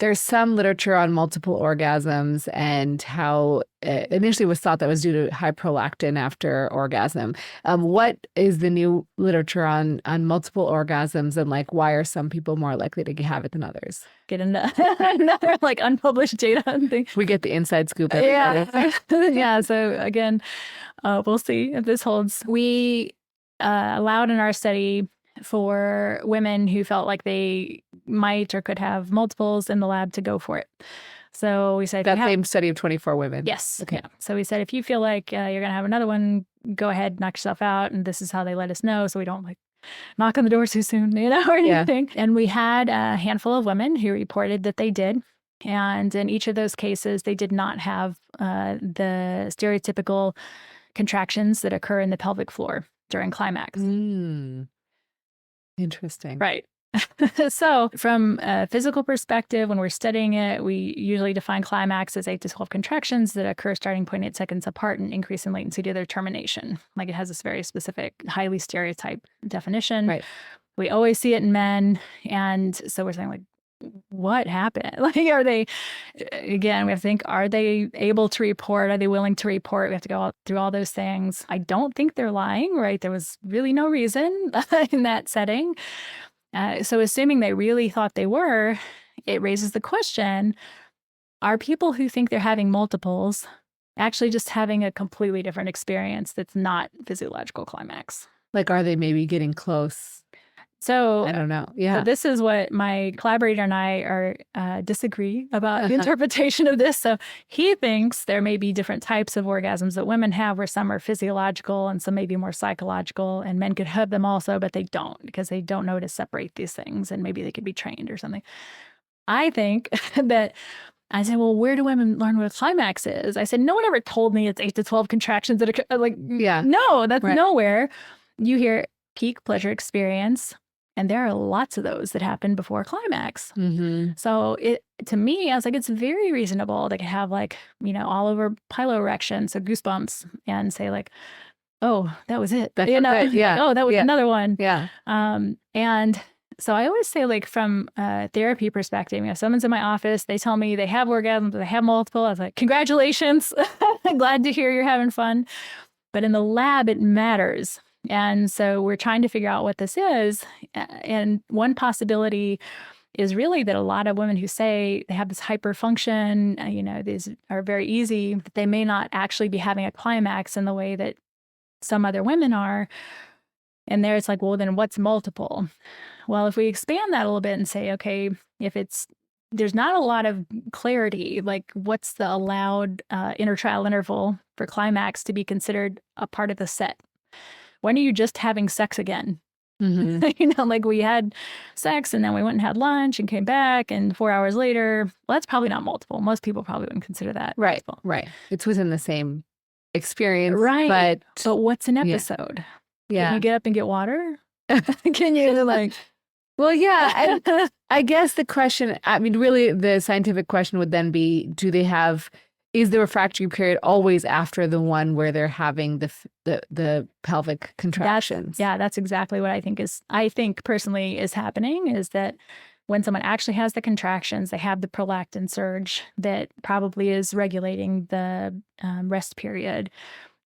there's some literature on multiple orgasms and how initially was thought that was due to high prolactin after orgasm. What is the new literature on multiple orgasms, and like why are some people more likely to have it than others? Get into another like unpublished data and things. We get the inside scoop. Yeah. Yeah. So again, we'll see if this holds. We allowed in our study for women who felt like they might or could have multiples in the lab to go for it. So we said that same study of 24 women. Yes. Okay. Yeah. So we said if you feel like you're going to have another one, go ahead, knock yourself out, and this is how they let us know, so we don't like knock on the door too soon, or anything. Yeah. And we had a handful of women who reported that they did. And in each of those cases, they did not have the stereotypical contractions that occur in the pelvic floor during climax. Interesting. Right. So from a physical perspective, when we're studying it, we usually define climax as 8 to 12 contractions that occur starting 0.8 seconds apart and increase in latency to their termination. Like it has this very specific, highly stereotyped definition. Right. We always see it in men. And so we're saying like, what happened? Like, are they, again, we have to think, are they able to report? Are they willing to report? We have to go through all those things. I don't think they're lying, right? There was really no reason in that setting. So assuming they really thought they were, it raises the question, are people who think they're having multiples actually just having a completely different experience that's not physiological climax? Like, are they maybe getting close? So I don't know. Yeah. So this is what my collaborator and I are disagree about the interpretation of this. So he thinks there may be different types of orgasms that women have, where some are physiological and some may be more psychological, and men could have them also, but they don't because they don't know to separate these things, and maybe they could be trained or something. I think that I said, well, where do women learn what a climax is? I said, no one ever told me it's 8 to 12 contractions that are like, no, that's nowhere. You hear peak pleasure experience. And there are lots of those that happen before climax. So to me, I was like, it's very reasonable. They could have like, all over piloerection, so goosebumps, and say like, oh, that was it. That's right. Yeah. Oh, that was another one. Yeah. And so I always say, like, from a therapy perspective, someone's in my office, they tell me they have orgasms, they have multiple. I was like, congratulations. Glad to hear you're having fun. But in the lab, it matters. And so we're trying to figure out what this is. And one possibility is really that a lot of women who say they have this hyperfunction, these are very easy, that they may not actually be having a climax in the way that some other women are. And there it's like, well, then what's multiple? Well, if we expand that a little bit and say, okay, there's not a lot of clarity, like what's the allowed intertrial interval for climax to be considered a part of the set? When are you just having sex again? Like we had sex and then we went and had lunch and came back, and 4 hours later, well, that's probably not multiple. Most people probably wouldn't consider that multiple. Right. It's within the same experience. Right. But what's an episode? Yeah. Can you get up and get water? Can you like... Well, yeah. I guess the question, really the scientific question would then be, is the refractory period always after the one where they're having the pelvic contractions? That's exactly what I think personally is happening, is that when someone actually has the contractions, they have the prolactin surge that probably is regulating the rest period.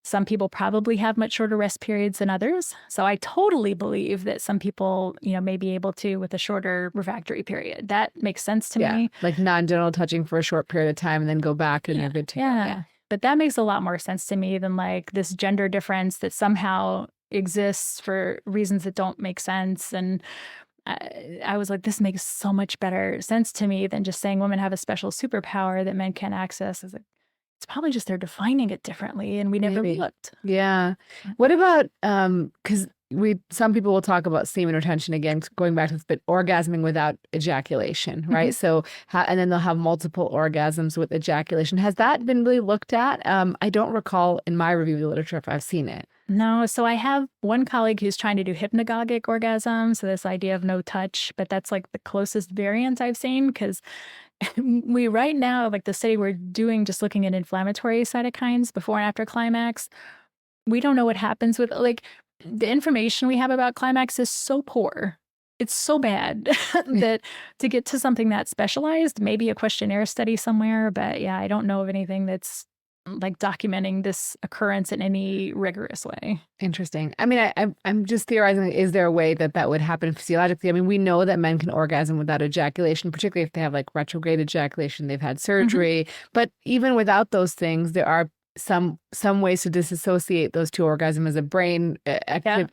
Some people probably have much shorter rest periods than others. So I totally believe that some people, may be able to with a shorter refractory period. That makes sense to me. Like non-genital touching for a short period of time and then go back and you're good to go. Yeah. But that makes a lot more sense to me than like this gender difference that somehow exists for reasons that don't make sense. And I was like, this makes so much better sense to me than just saying women have a special superpower that men can't access. I was like, it's probably just they're defining it differently and we never looked. Yeah. What about, because some people will talk about semen retention, again, going back to this, but orgasming without ejaculation, right? So, and then they'll have multiple orgasms with ejaculation. Has that been really looked at? I don't recall in my review of the literature if I've seen it. No. So I have one colleague who's trying to do hypnagogic orgasm. So this idea of no touch, but that's like the closest variant I've seen, because we right now, like the study we're doing, just looking at inflammatory cytokines before and after climax, we don't know what happens with, like, the information we have about climax is so poor. it's so bad that to get to something that specialized, maybe a questionnaire study somewhere. But yeah, I don't know of anything that's like documenting this occurrence in any rigorous way. Interesting. I mean, I'm just theorizing, is there a way that that would happen physiologically? I mean, we know that men can orgasm without ejaculation, particularly if they have like retrograde ejaculation, they've had surgery. But even without those things, there are some ways to disassociate those two orgasms as a brain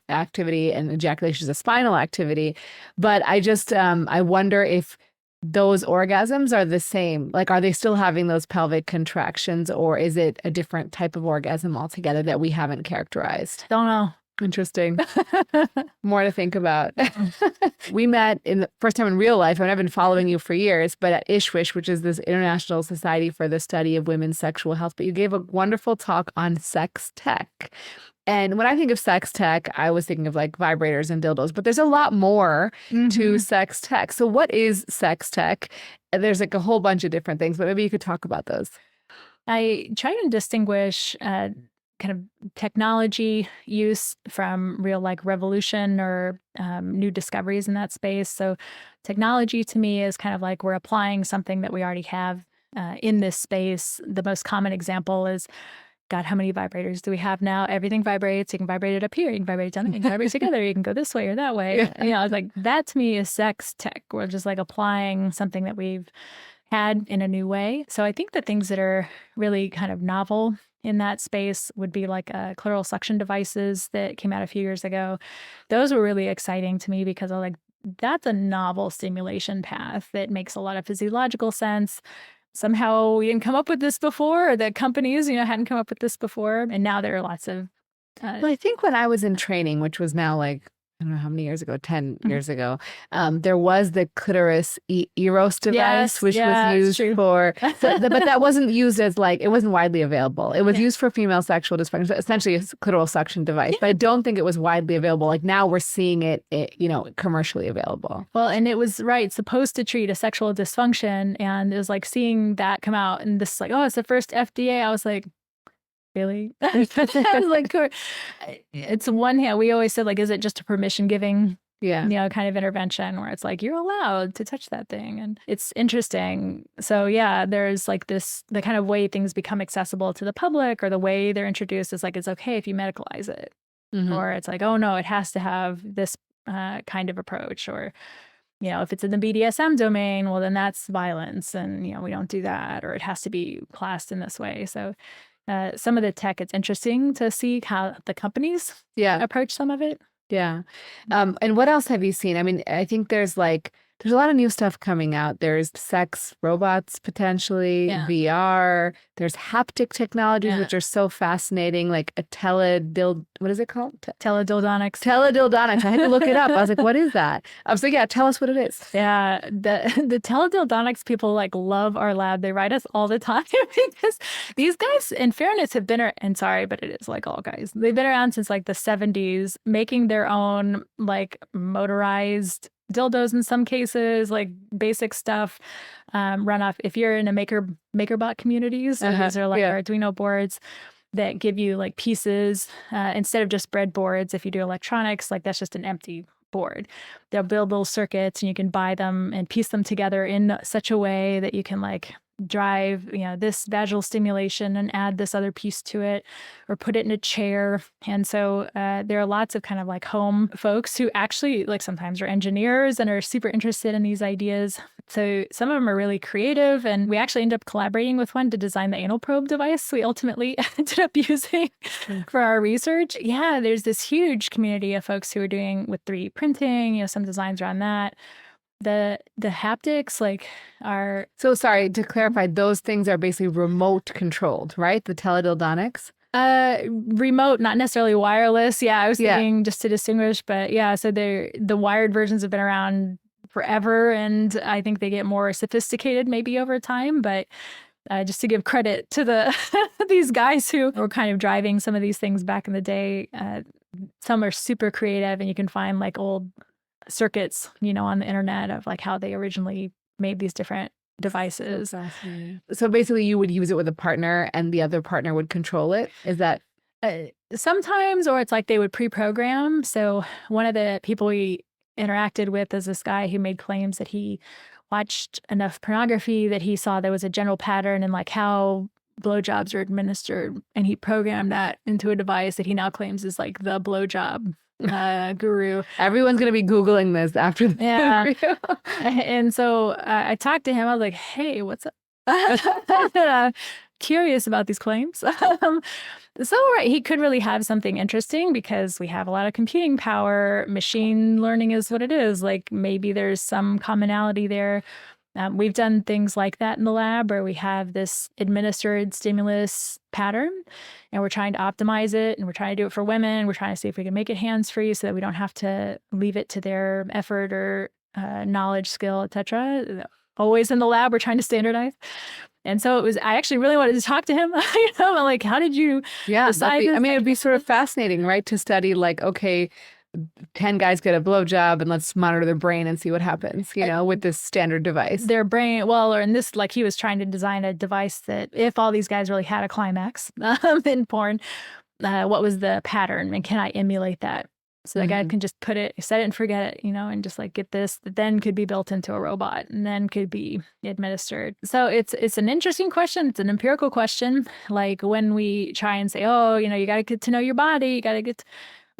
activity and ejaculation is a spinal activity. But I just, I wonder if those orgasms are the same. Like, are they still having those pelvic contractions, or is it a different type of orgasm altogether that we haven't characterized? Don't know. Interesting. More to think about. We met in the first time in real life. I mean, I've been following you for years, but at ISHWISH, which is this International Society for the Study of Women's Sexual Health. But you gave a wonderful talk on sex tech. And when I think of sex tech, I was thinking of like vibrators and dildos, but there's a lot more to sex tech. So what is sex tech? There's like a whole bunch of different things, but maybe you could talk about those. I try to distinguish kind of technology use from real like revolution or new discoveries in that space. So technology to me is kind of like we're applying something that we already have in this space. The most common example is, God, how many vibrators do we have now? Everything vibrates. You can vibrate it up here. You can vibrate it down there. You can vibrate it together. You can go this way or that way. Yeah. You know, it's like that to me is sex tech. We're just like applying something that we've had in a new way. So I think the things that are really kind of novel in that space would be like clitoral suction devices that came out a few years ago. Those were really exciting to me because I was like, that's a novel stimulation path that makes a lot of physiological sense. Somehow we didn't come up with this before, or the companies, hadn't come up with this before. And now there are lots of... Well, I think when I was in training, which was now like, I don't know how many years ago, 10 years ago, there was the clitoris eros device, which was used for, but that wasn't used as like, it wasn't widely available. It was used for female sexual dysfunction, essentially a clitoral suction device, but I don't think it was widely available. Like now we're seeing it, commercially available. Well, and it was supposed to treat a sexual dysfunction, and it was like seeing that come out and this like, oh, it's the first FDA. I was like, really? I was like, it's one hand. We always said, like, is it just a permission giving, kind of intervention where it's like, you're allowed to touch that thing. And it's interesting. So yeah, there's like the kind of way things become accessible to the public, or the way they're introduced is like, it's okay if you medicalize it. Or it's like, oh no, it has to have this kind of approach. Or, if it's in the BDSM domain, well, then that's violence. And, we don't do that. Or it has to be classed in this way. So some of the tech, it's interesting to see how the companies approach some of it. Yeah. And what else have you seen? I mean, I think there's a lot of new stuff coming out. There's sex robots, potentially, VR. There's haptic technologies, which are so fascinating, like a what is it called? Teledildonics. Teledildonics. I had to look it up. I was like, what is that? So yeah, tell us what it is. Yeah. The teledildonics people like love our lab. They write us all the time because these guys, in fairness, have been, and sorry, but it is like all guys. They've been around since like the 70s, making their own like motorized dildos in some cases, like basic stuff, run off. If you're in a MakerBot communities, these are like Arduino boards that give you like pieces instead of just breadboards. If you do electronics, like that's just an empty board. They'll build little circuits and you can buy them and piece them together in such a way that you can like drive, this vaginal stimulation and add this other piece to it, or put it in a chair. And so there are lots of kind of like home folks who actually like sometimes are engineers and are super interested in these ideas. So some of them are really creative, and we actually ended up collaborating with one to design the anal probe device we ultimately ended up using for our research. Yeah, there's this huge community of folks who are doing with 3D printing, some designs around that. The haptics are... So sorry, to clarify, those things are basically remote controlled, right? The teledildonics? Remote, not necessarily wireless. Yeah, I was thinking just to distinguish, but yeah, so the wired versions have been around forever, and I think they get more sophisticated maybe over time, but just to give credit to these guys who were kind of driving some of these things back in the day. Some are super creative, and you can find like old circuits, on the internet of like how they originally made these different devices. So basically you would use it with a partner and the other partner would control it. Is that? Sometimes, or it's like they would pre-program. So one of the people we interacted with is this guy who made claims that he watched enough pornography that he saw there was a general pattern in like how blowjobs are administered, and he programmed that into a device that he now claims is like the blowjob guru. Everyone's gonna be Googling this after the interview. And so I talked to him. I was like, "Hey, what's up?" Curious about these claims. So right, he could really have something interesting because we have a lot of computing power. Machine learning is what it is. Like maybe there's some commonality there. We've done things like that in the lab where we have this administered stimulus pattern and we're trying to optimize it, and we're trying to do it for women. We're trying to see if we can make it hands-free so that we don't have to leave it to their effort or knowledge, skill, etc. Always in the lab, we're trying to standardize. And so I actually really wanted to talk to him. I'm like, how did you decide this? I mean, it'd be sort of fascinating, right? To study like, okay, 10 guys get a blowjob and let's monitor their brain and see what happens, with this standard device. Their brain, or in this, like he was trying to design a device that if all these guys really had a climax in porn, what was the pattern and can I emulate that? So the guy can just put it, set it and forget it, and just like get this, that then could be built into a robot and then could be administered. So it's an interesting question. It's an empirical question. Like when we try and say, oh, you got to get to know your body. You got to get,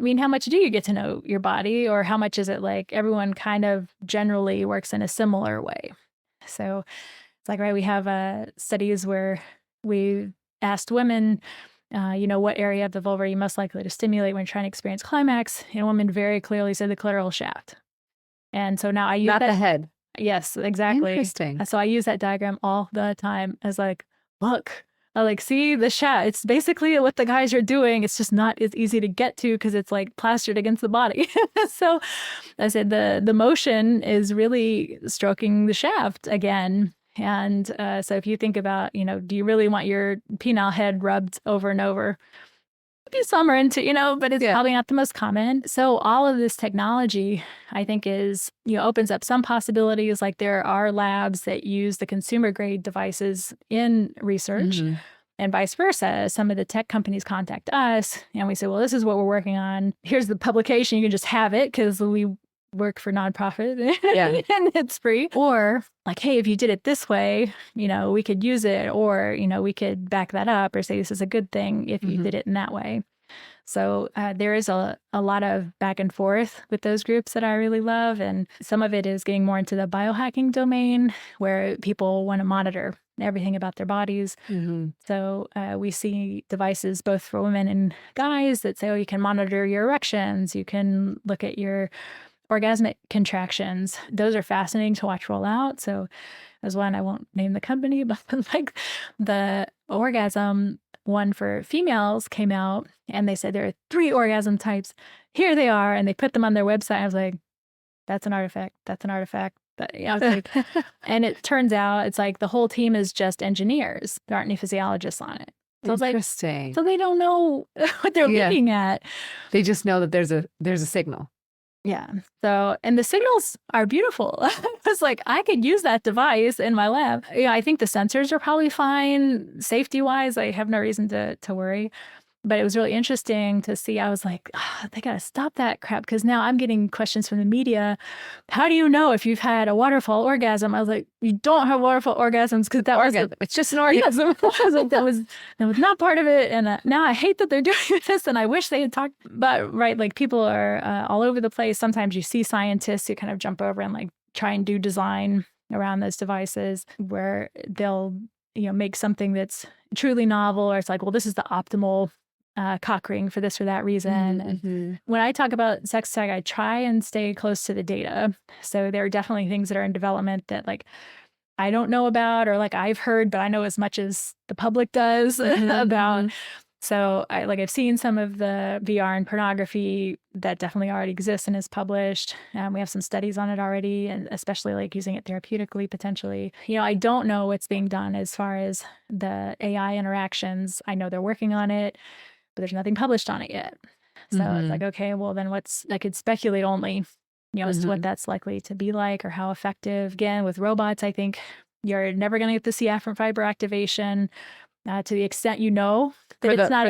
how much do you get to know your body, or how much is it like everyone kind of generally works in a similar way? So it's like, right, we have studies where we asked women, what area of the vulva are you most likely to stimulate when trying to experience climax? And a woman very clearly said the clitoral shaft. And so now I use not the head. Yes, exactly. Interesting. So I use that diagram all the time as like, look, I like, see the shaft. It's basically what the guys are doing. It's just not as easy to get to because it's like plastered against the body. So I said the motion is really stroking the shaft again. And so if you think about, do you really want your penile head rubbed over and over? Some are into, but it's probably not the most common. So all of this technology, I think, is, opens up some possibilities. Like there are labs that use the consumer grade devices in research and vice versa. Some of the tech companies contact us and we say, well, this is what we're working on. Here's the publication. You can just have it because we work for nonprofit and it's free. Or like, hey, if you did it this way, we could use it, or, we could back that up or say this is a good thing if you did it in that way. So there is a lot of back and forth with those groups that I really love. And some of it is getting more into the biohacking domain where people want to monitor everything about their bodies. So we see devices both for women and guys that say, oh, you can monitor your erections. You can look at your orgasmic contractions. Those are fascinating to watch roll out. So as one, I won't name the company, but like the orgasm one for females came out and they said there are 3 orgasm types. Here they are. And they put them on their website. I was like, that's an artifact. That's an artifact. But I was like, and it turns out it's like the whole team is just engineers. There aren't any physiologists on it. So it's interesting. Like, so they don't know what they're looking at. They just know that there's a signal. Yeah. So, and the signals are beautiful. It's like, I could use that device in my lab. I think the sensors are probably fine. Safety wise, I have no reason to worry. But it was really interesting to see. I was like, they got to stop that crap. Because now I'm getting questions from the media. How do you know if you've had a waterfall orgasm? I was like, you don't have waterfall orgasms because that orgasm. It's just an orgasm. I was like, that was not part of it. And now I hate that they're doing this. And I wish they had talked. But right, like people are all over the place. Sometimes you see scientists who kind of jump over and like try and do design around those devices where they'll make something that's truly novel, or it's like, well, this is the optimal cock ring for this or that reason. And when I talk about sex tech, I try and stay close to the data. So there are definitely things that are in development that like I don't know about, or like I've heard, but I know as much as the public does about. So I've seen some of the VR and pornography that definitely already exists and is published. We have some studies on it already, and especially like using it therapeutically potentially. I don't know what's being done as far as the AI interactions. I know they're working on it, but there's nothing published on it yet. So it's like, okay, well then I could speculate only, as to what that's likely to be like or how effective. Again, with robots, I think you're never going to get to see afferent fiber activation to the extent that it's not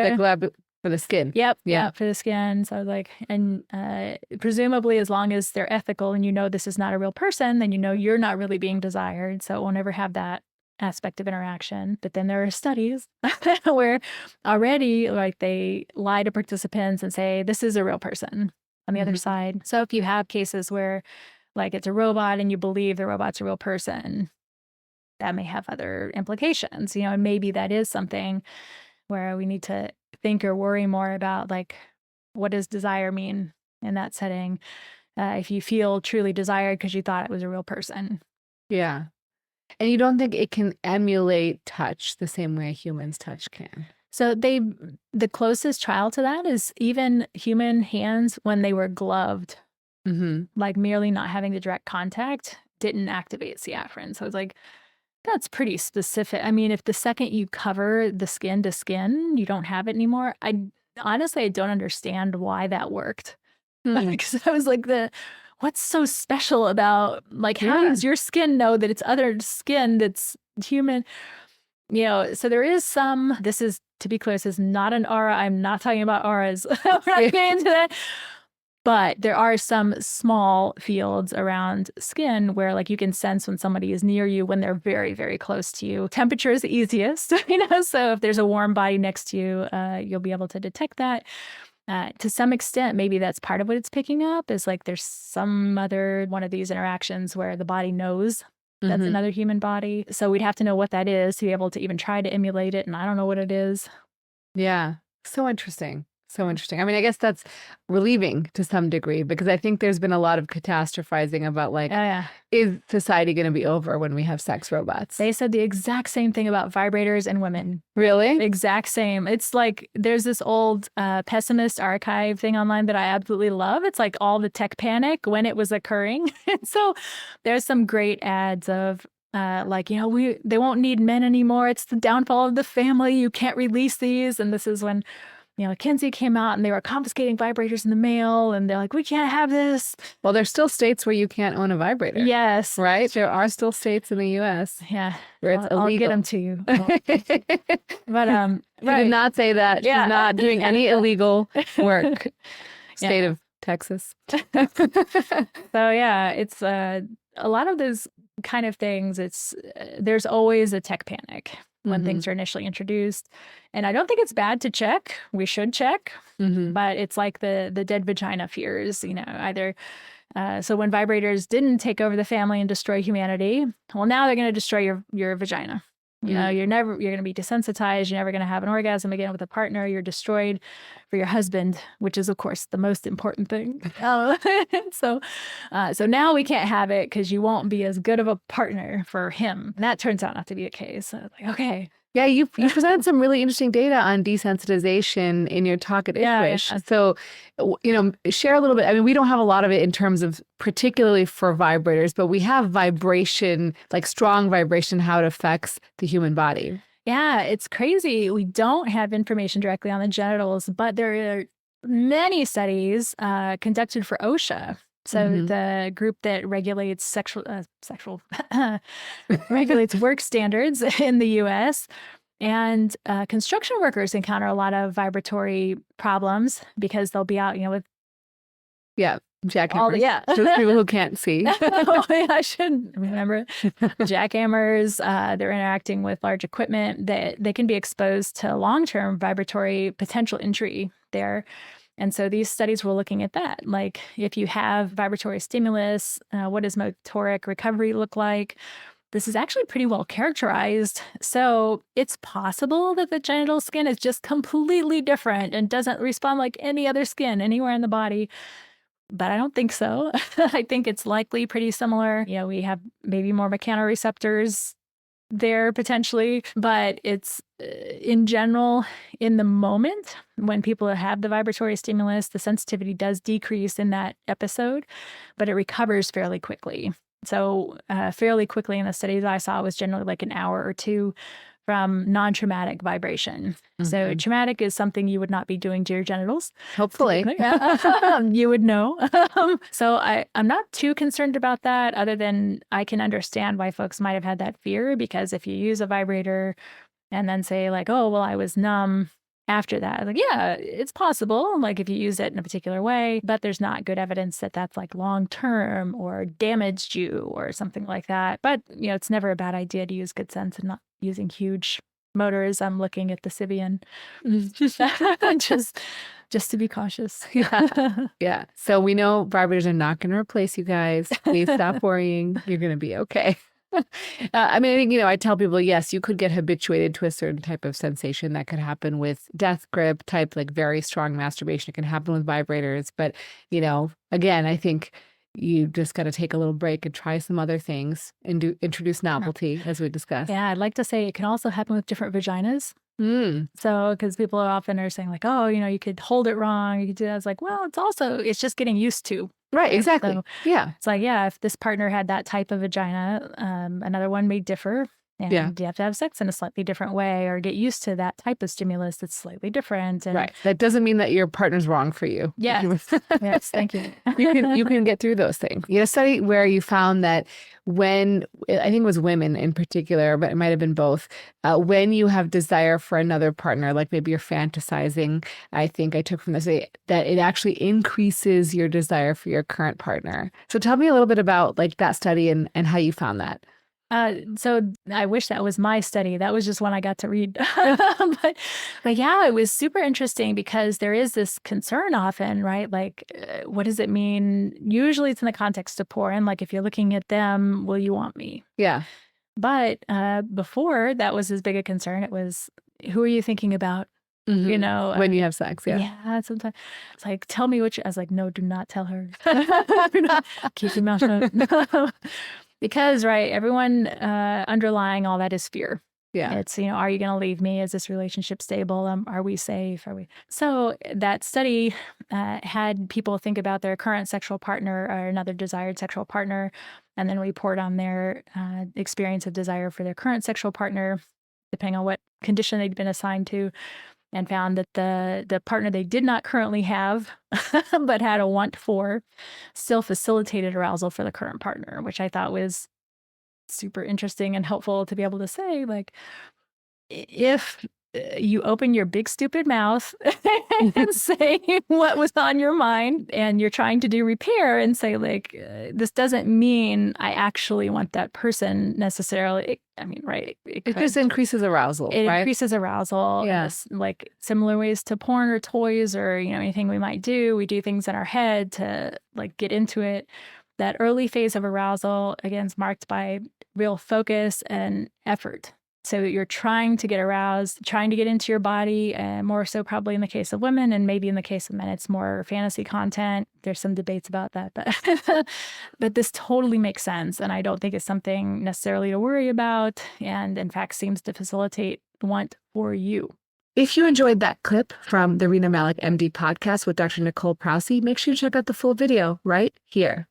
For the skin. Yep. Yeah. Yeah. For the skin. So like, and presumably as long as they're ethical and you know this is not a real person, then you know you're not really being desired. So it will never have that aspect of interaction. But then there are studies where already like they lie to participants and say, this is a real person on the other side. So if you have cases where like it's a robot and you believe the robot's a real person, that may have other implications, you know, and maybe that is something where we need to think or worry more about, like, what does desire mean in that setting? If you feel truly desired because you thought it was a real person. Yeah. And you don't think it can emulate touch the same way humans touch can? So the closest trial to that is even human hands when they were gloved, like merely not having the direct contact didn't activate siaffrin. So it's like, that's pretty specific. I mean, if the second you cover the skin to skin, you don't have it anymore. I honestly don't understand why that worked. Because I was like, what's so special about, like, how does your skin know that it's other skin that's human? You know, so there is some, this is, to be clear, this is not an aura. I'm not talking about auras. We're not getting into that. But there are some small fields around skin where like you can sense when somebody is near you when they're very, very close to you. Temperature is the easiest, you know, so if there's a warm body next to you, you'll be able to detect that. To some extent, maybe that's part of what it's picking up is like there's some other one of these interactions where the body knows that's another human body. So we'd have to know what that is to be able to even try to emulate it. And I don't know what it is. Yeah. So interesting. So interesting. I mean, I guess that's relieving to some degree because I think there's been a lot of catastrophizing about like, is society going to be over when we have sex robots? They said the exact same thing about vibrators and women. Really? The exact same. It's like there's this old pessimist archive thing online that I absolutely love. It's like all the tech panic when it was occurring. So there's some great ads of like, you know, they won't need men anymore. It's the downfall of the family. You can't release these. And this is when, you know, Kinsey came out and they were confiscating vibrators in the mail and they're like, we can't have this. Well, there's still states where you can't own a vibrator. Yes. Right? There are still states in the U.S. Yeah. Where it's illegal. I'll get them to you. But she did not say that. She's not doing any illegal work. State of Texas. So yeah, it's a lot of those kind of things. It's there's always a tech panic when things are initially introduced. And I don't think it's bad to check. We should check. But it's like the dead vagina fears, you know, either. So when vibrators didn't take over the family and destroy humanity, well, now they're going to destroy your vagina. You know, you're going to be desensitized. You're never going to have an orgasm again with a partner. You're destroyed for your husband, which is, of course, the most important thing. So now we can't have it because you won't be as good of a partner for him. And that turns out not to be the case. So like, okay. Yeah, you presented some really interesting data on desensitization in your talk at IFWISH. Yeah. So, you know, share a little bit. I mean, we don't have a lot of it in terms of particularly for vibrators, but we have vibration, like strong vibration, how it affects the human body. Yeah, it's crazy. We don't have information directly on the genitals, but there are many studies conducted for OSHA. So the group that regulates regulates work standards in the U.S. And construction workers encounter a lot of vibratory problems because they'll be out, you know, with jackhammers. Just people who can't see. I should remember jackhammers. They're interacting with large equipment that they can be exposed to long-term vibratory potential injury there. And so these studies were looking at that. Like if you have vibratory stimulus, what does motoric recovery look like? This is actually pretty well characterized. So it's possible that the genital skin is just completely different and doesn't respond like any other skin anywhere in the body. But I don't think so. I think it's likely pretty similar. You know, we have maybe more mechanoreceptors there potentially, but it's in general, in the moment when people have the vibratory stimulus, the sensitivity does decrease in that episode, but it recovers fairly quickly. So fairly quickly in the studies I saw was generally like an hour or two from non-traumatic vibration. So traumatic is something you would not be doing to your genitals. Hopefully. You would know. So I'm not too concerned about that, other than I can understand why folks might have had that fear, because if you use a vibrator and then say like, oh, well, I was numb, after that. Like, yeah, it's possible, like if you use it in a particular way, but there's not good evidence that that's like long term or damaged you or something like that. But, it's never a bad idea to use good sense and not using huge motors. I'm looking at the Sibian just to be cautious. Yeah. So we know vibrators are not going to replace you guys. Please stop worrying. You're going to be okay. I think, I tell people, yes, you could get habituated to a certain type of sensation that could happen with death grip type, like very strong masturbation. It can happen with vibrators. But, again, I think you just got to take a little break and try some other things and introduce novelty, as we discussed. Yeah, I'd like to say it can also happen with different vaginas. So, because people often are saying like, oh, you could hold it wrong. You could do that. It's like, well, it's just getting used to. Right, exactly. So yeah. It's like, yeah, if this partner had that type of vagina, another one may differ. And you have to have sex in a slightly different way or get used to that type of stimulus that's slightly different. And right. That doesn't mean that your partner's wrong for you. Yes. Yes, thank you. You can get through those things. You had a study where you found that when, I think it was women in particular, but it might have been both, when you have desire for another partner, like maybe you're fantasizing, I think I took from this, that it actually increases your desire for your current partner. So tell me a little bit about like that study and how you found that. So I wish that was my study. That was just one I got to read. but yeah, it was super interesting because there is this concern often, right? Like, what does it mean? Usually it's in the context of porn. Like if you're looking at them, will you want me? Yeah. But before that was as big a concern. It was, who are you thinking about? When you have sex. Yeah. Yeah. Sometimes it's like, tell me which. I was like, no, do not tell her. Keep your mouth shut. Because, right, everyone underlying all that is fear. Yeah. It's, are you going to leave me? Is this relationship stable? Are we safe? So that study had people think about their current sexual partner or another desired sexual partner, and then report on their experience of desire for their current sexual partner, depending on what condition they'd been assigned to, and found that the partner they did not currently have but had a want for still facilitated arousal for the current partner, which I thought was super interesting and helpful to be able to say, like, if you open your big stupid mouth and say what was on your mind and you're trying to do repair and say like, this doesn't mean I actually want that person necessarily. Right. It just increases arousal, It right? increases arousal. Yes. Like similar ways to porn or toys or, anything we might do. We do things in our head to like get into it. That early phase of arousal, again, is marked by real focus and effort. So you're trying to get aroused, trying to get into your body, and more so probably in the case of women, and maybe in the case of men, it's more fantasy content. There's some debates about that, but this totally makes sense. And I don't think it's something necessarily to worry about, and in fact seems to facilitate want for you. If you enjoyed that clip from the Rena Malik MD podcast with Dr. Nicole Prause, make sure you check out the full video right here.